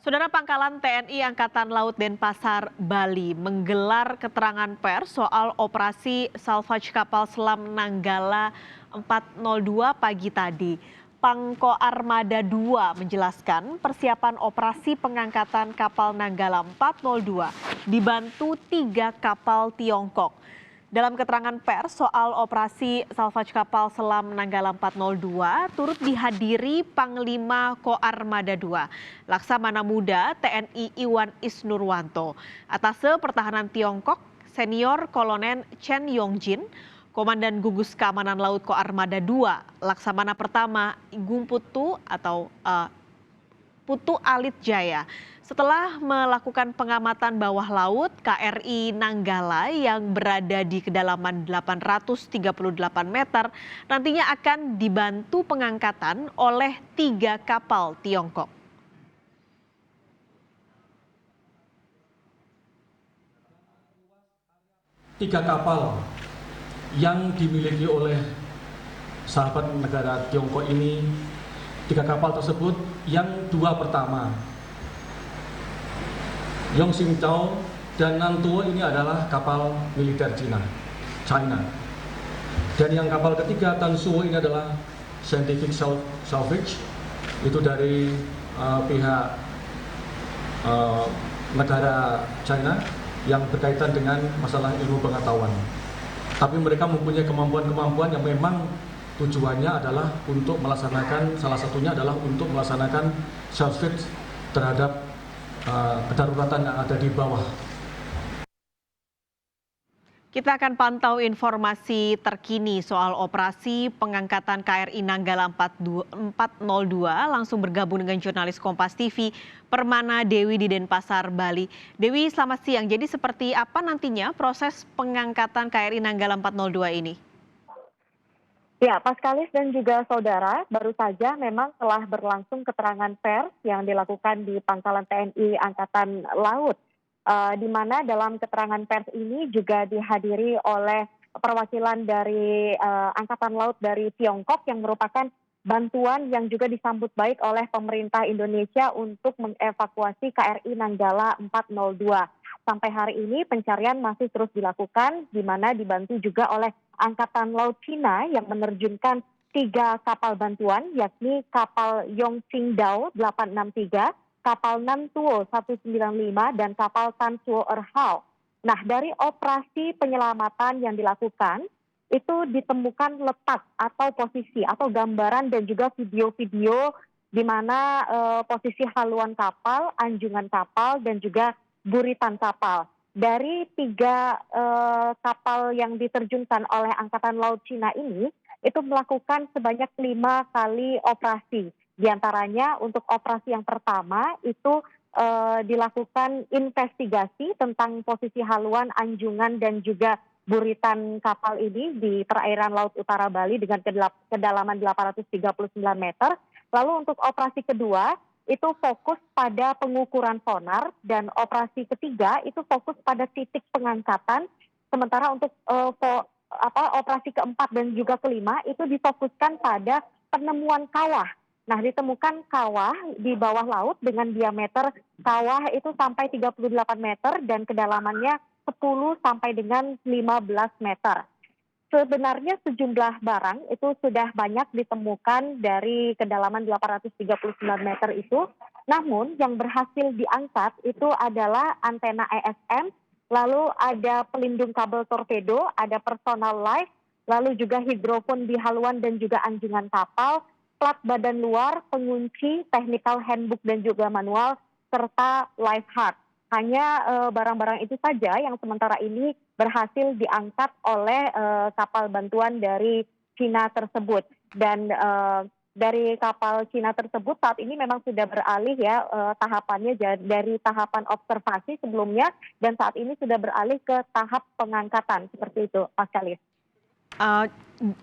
Saudara Pangkalan TNI Angkatan Laut Denpasar, Bali menggelar keterangan pers soal operasi salvage kapal selam Nanggala 402 pagi tadi. Pangko Armada 2 menjelaskan persiapan operasi pengangkatan kapal Nanggala 402 dibantu 3 kapal Tiongkok. Dalam keterangan pers soal operasi salvage kapal selam Nanggala 402 turut dihadiri Panglima Koarmada 2, Laksamana Muda TNI Iwan Isnurwanto, Atase Pertahanan Tiongkok Senior Kolonel Chen Yongjin, Komandan Gugus Keamanan Laut Koarmada 2, Laksamana Pertama Gumputu atau Putu Alit Jaya. Setelah melakukan pengamatan bawah laut KRI Nanggala yang berada di kedalaman 838 meter nantinya akan dibantu pengangkatan oleh 3 kapal Tiongkok. Tiga kapal yang dimiliki oleh sahabat negara Tiongkok ini, 3 kapal tersebut yang 2 pertama Yongxing Chao dan Nantuo ini adalah kapal militer China. Dan yang kapal ketiga Tansuo ini adalah scientific salvage, itu dari pihak negara China yang berkaitan dengan masalah ilmu pengetahuan. Tapi mereka mempunyai kemampuan-kemampuan yang memang tujuannya adalah untuk melaksanakan, salah satunya adalah untuk melaksanakan salvage terhadap kedaruratan yang ada di bawah. Kita akan pantau informasi terkini soal operasi pengangkatan KRI Nanggala 402 langsung bergabung dengan jurnalis Kompas TV Permana Dewi di Denpasar, Bali. Dewi, selamat siang. Jadi seperti apa nantinya proses pengangkatan KRI Nanggala 402 ini? Ya, Pak Kalis dan juga saudara, baru saja memang telah berlangsung keterangan pers yang dilakukan di Pangkalan TNI Angkatan Laut, di mana dalam keterangan pers ini juga dihadiri oleh perwakilan dari Angkatan Laut dari Tiongkok yang merupakan bantuan yang juga disambut baik oleh pemerintah Indonesia untuk mengevakuasi KRI Nanggala 402. Sampai hari ini pencarian masih terus dilakukan, di mana dibantu juga oleh Angkatan Laut Cina yang menerjunkan 3 kapal bantuan, yakni kapal Yongxing Dao 863, kapal Nantuo 195, dan kapal Tansuo Erhao. Nah, dari operasi penyelamatan yang dilakukan, itu ditemukan letak atau posisi atau gambaran dan juga video-video di mana posisi haluan kapal, anjungan kapal, dan juga buritan kapal. Dari 3 kapal yang diterjunkan oleh Angkatan Laut Cina ini, itu melakukan sebanyak 5 kali operasi. Di antaranya untuk operasi yang pertama itu dilakukan investigasi tentang posisi haluan, anjungan, dan juga buritan kapal ini di perairan Laut Utara Bali dengan kedalaman 839 meter. Lalu untuk operasi kedua, itu fokus pada pengukuran sonar, dan operasi ketiga itu fokus pada titik pengangkatan. Sementara untuk operasi keempat dan juga kelima itu difokuskan pada penemuan kawah. Nah, ditemukan kawah di bawah laut dengan diameter kawah itu sampai 38 meter dan kedalamannya 10 sampai dengan 15 meter. Sebenarnya sejumlah barang itu sudah banyak ditemukan dari kedalaman 839 meter itu. Namun yang berhasil diangkat itu adalah antena ESM, lalu ada pelindung kabel torpedo, ada personal light, lalu juga hidrofon di haluan dan juga anjungan kapal, plat badan luar, pengunci, technical handbook dan juga manual, serta life heart. Hanya barang-barang itu saja yang sementara ini berhasil diangkat oleh kapal bantuan dari Cina tersebut. Dan dari kapal Cina tersebut saat ini memang sudah beralih ya tahapannya dari tahapan observasi sebelumnya, dan saat ini sudah beralih ke tahap pengangkatan, seperti itu, Mas Kalis.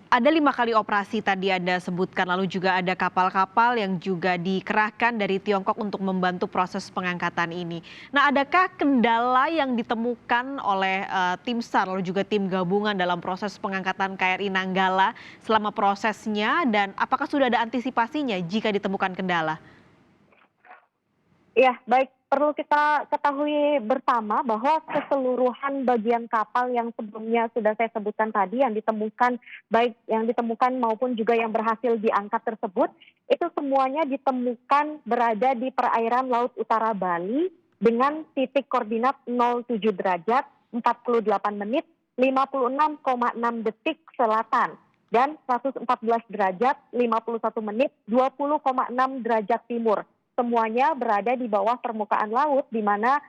Ada 5 kali operasi tadi Anda sebutkan, lalu juga ada kapal-kapal yang juga dikerahkan dari Tiongkok untuk membantu proses pengangkatan ini. Nah, adakah kendala yang ditemukan oleh tim SAR lalu juga tim gabungan dalam proses pengangkatan KRI Nanggala selama prosesnya, dan apakah sudah ada antisipasinya jika ditemukan kendala? Ya, baik. Perlu kita ketahui bersama bahwa keseluruhan bagian kapal yang sebelumnya sudah saya sebutkan tadi yang ditemukan, baik yang ditemukan maupun juga yang berhasil diangkat tersebut, itu semuanya ditemukan berada di perairan Laut Utara Bali dengan titik koordinat 07 derajat, 48 menit, 56,6 detik selatan dan 114 derajat, 51 menit, 20,6 derajat timur. Semuanya berada di bawah permukaan laut, di mana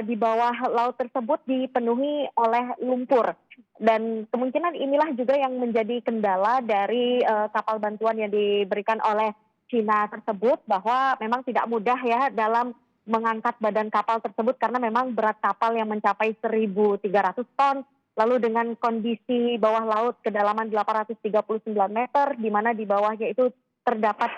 di bawah laut tersebut dipenuhi oleh lumpur. Dan kemungkinan inilah juga yang menjadi kendala dari kapal bantuan yang diberikan oleh Cina tersebut, bahwa memang tidak mudah ya dalam mengangkat badan kapal tersebut karena memang berat kapal yang mencapai 1.300 ton. Lalu dengan kondisi bawah laut kedalaman 839 meter, di mana di bawahnya itu terdapat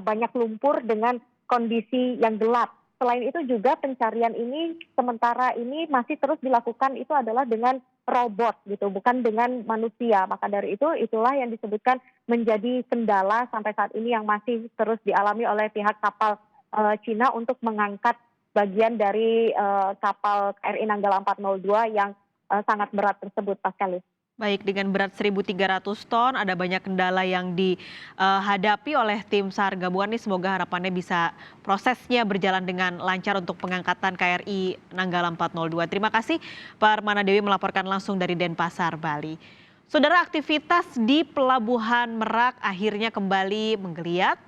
banyak lumpur dengan kondisi yang gelap. Selain itu juga pencarian ini sementara ini masih terus dilakukan itu adalah dengan robot gitu, bukan dengan manusia. Maka dari itu itulah yang disebutkan menjadi kendala sampai saat ini yang masih terus dialami oleh pihak kapal Cina untuk mengangkat bagian dari kapal KRI Nanggala 402 yang sangat berat tersebut, Pascalis. Baik, dengan berat 1.300 ton, ada banyak kendala yang dihadapi oleh tim SAR gabungan ini. Semoga harapannya bisa prosesnya berjalan dengan lancar untuk pengangkatan KRI Nanggala 402. Terima kasih, Pak Armana Dewi melaporkan langsung dari Denpasar, Bali. Saudara, aktivitas di Pelabuhan Merak akhirnya kembali menggeliat.